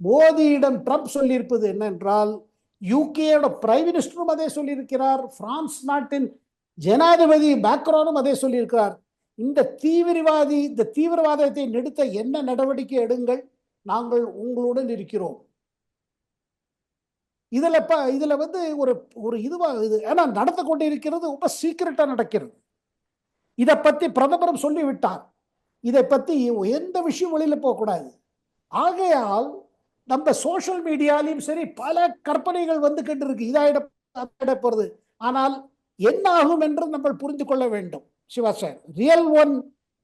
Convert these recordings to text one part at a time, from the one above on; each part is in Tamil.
மோடியிடம் ட்ரம்ப் சொல்லியிருப்பது என்னென்றால், யூகேயோட பிரைம் மினிஸ்டரும் அதே சொல்லியிருக்கிறார், பிரான்ஸ் நாட்டின் ஜனாதிபதி மேக்ரானும் அதே சொல்லியிருக்கிறார். இந்த தீவிரவாதத்தை நிறுத்த என்ன நடவடிக்கை எடுங்கள், நாங்கள் உங்களுடன் இருக்கிறோம். இதுல வந்து ஒரு ஒரு இதுவா இது ஏன்னா நடந்து கொண்டு இருக்கிறது ரொம்ப சீக்கிரட்டா நடக்கிறது. இதை பத்தி பிரதமரும் சொல்லிவிட்டார். இதை பத்தி எந்த விஷயம் வெளியில போகக்கூடாது. ஆகையால் நம்ம சோசியல் மீடியாலையும் சரி பல கற்பனைகள் வந்து கொண்டிருக்கு, இதாயிட போறது. ஆனால் என்ன ஆகும் என்று நம்ம புரிந்து கொள்ள வேண்டும். சிவா சார், ரியல் ஒன்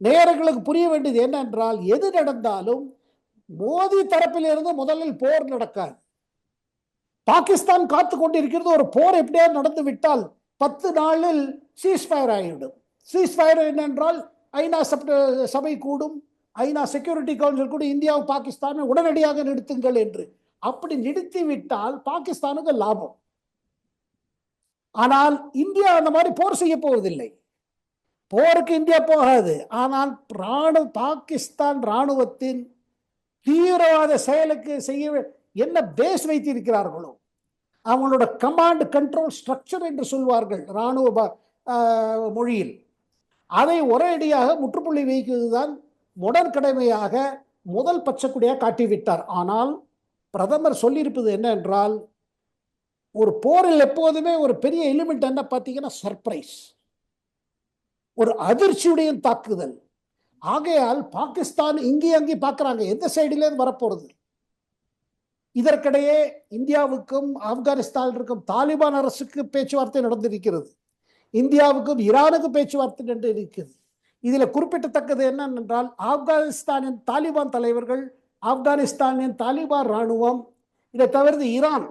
நேயர்களுக்கு புரிய வேண்டியது என்னென்றால், எது நடந்தாலும் மோடி தரப்பில் இருந்து முதலில் போர் நடக்காது. பாகிஸ்தான் காத்து கொண்டிருக்கிறது. ஒரு போர் எப்படியாவது நடந்து விட்டால் 10 நாளில் சீஸ்ஃபயர் ஆகிவிடும். சீஸ்ஃபயர் என்னென்றால் ஐநா சபை கூடும், ஐநா செக்யூரிட்டி கவுன்சில் கூட இந்தியாவும் பாகிஸ்தானை உடனடியாக நிறுத்துங்கள் என்று. அப்படி நிறுத்திவிட்டால் பாகிஸ்தானுக்கு லாபம். ஆனால் இந்தியா அந்த மாதிரி போர் செய்ய போவதில்லை. போருக்கு இந்தியா போகாது. ஆனால் பாகிஸ்தான் ராணுவத்தின் தீவிரவாத செயலுக்கு செய்ய என்ன பேஸ் வைத்திருக்கிறார்களோ, அவங்களோட கமாண்ட் கண்ட்ரோல் ஸ்ட்ரக்சர் என்று சொல்வார்கள் ராணுவ மொழியில், அதை ஒரேடியாக முற்றுப்புள்ளி வைக்குவதுதான் கடமையாக முதல் பச்சைக்குடியாக காட்டிவிட்டார். ஆனால் பிரதமர் சொல்லியிருப்பது என்ன என்றால், ஒரு போரில் எப்போதுமே ஒரு பெரிய எலிமெண்ட் என்ன பார்த்தீங்கன்னா சர்ப்ரைஸ், ஒரு அதிர்ச்சியுடைய தாக்குதல். ஆகையால் பாகிஸ்தான் இங்கேயும் அங்கேயும் பார்க்குறாங்க எந்த சைடிலேருந்து வரப்போறது. இதற்கிடையே இந்தியாவுக்கும் ஆப்கானிஸ்தானில் இருக்கும் தாலிபான் அரசுக்கு பேச்சுவார்த்தை நடந்திருக்கிறது. இந்தியாவுக்கும் ஈரானுக்கும் பேச்சுவார்த்தை நடந்திருக்கிறது. இதில் குறிப்பிடத்தக்கது என்னவென்றால், ஆப்கானிஸ்தானின் தாலிபான் தலைவர்கள், ஆப்கானிஸ்தானின் தாலிபான் இராணுவம், இதை தவிர்த்து ஈரான்,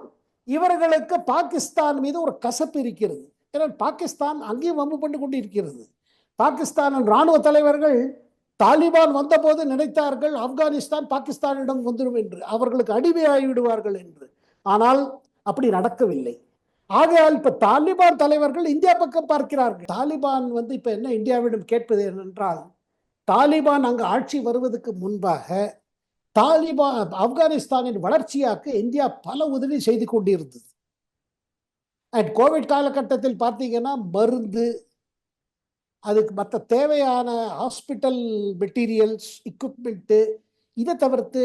இவர்களுக்கு பாகிஸ்தான் மீது ஒரு கசப்பு இருக்கிறது. ஏன்னா பாகிஸ்தான் அங்கேயும் வம்பு பண்ணி கொண்டு இருக்கிறது. பாகிஸ்தானின் இராணுவ தலைவர்கள் தாலிபான் வந்தபோது நினைத்தார்கள் ஆப்கானிஸ்தான் பாகிஸ்தானிடம் வந்துடும் என்று, அவர்களுக்கு அடிமையாகி விடுவார்கள் என்று. ஆனால் அப்படி நடக்கவில்லை. ஆகையால் இப்ப தாலிபான் தலைவர்கள் இந்தியா பக்கம் பார்க்கிறார்கள். தாலிபான் வந்து இப்ப என்ன இந்தியாவிடம் கேட்பது என்னென்றால், தாலிபான் அங்கு ஆட்சி வருவதற்கு முன்பாக தாலிபான் ஆப்கானிஸ்தானின் வளர்ச்சியாக்க இந்தியா பல உதவி செய்து கொண்டிருந்தது. அண்ட் கோவிட் காலகட்டத்தில் பார்த்தீங்கன்னா மருந்து, அதுக்கு மற்ற தேவையான ஹாஸ்பிட்டல் மெட்டீரியல்ஸ், எக்யூப்மெண்ட்டு, இதை தவிர்த்து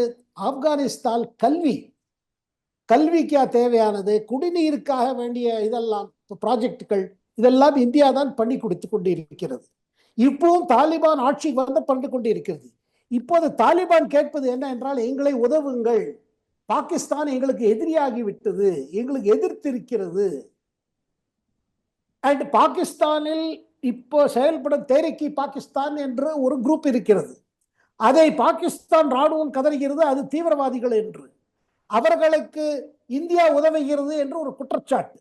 ஆப்கானிஸ்தான் கல்விக்கு தேவையானது, குடிநீருக்காக வேண்டிய இதெல்லாம் ப்ராஜெக்டுகள், இதெல்லாம் இந்தியா தான் பண்ணி கொடுத்து கொண்டு இருக்கிறது. இப்போவும் தாலிபான் ஆட்சி வந்து பண்ணி கொண்டு இருக்கிறது. இப்போது தாலிபான் கேட்பது என்ன என்றால், எங்களை உதவுங்கள், பாகிஸ்தான் எங்களுக்கு எதிரியாகி விட்டது, எங்களுக்கு எதிர்த்திருக்கிறது. அண்ட் பாகிஸ்தானில் இப்போ செயல்படும் தேரிக்கி பாகிஸ்தான் என்ற ஒரு குரூப் இருக்கிறது. அதை பாகிஸ்தான் ராணுவம் கதறுகிறது, அது தீவிரவாதிகள் என்று. அவர்களுக்கு இந்தியா உதவுகிறது என்று ஒரு குற்றச்சாட்டு.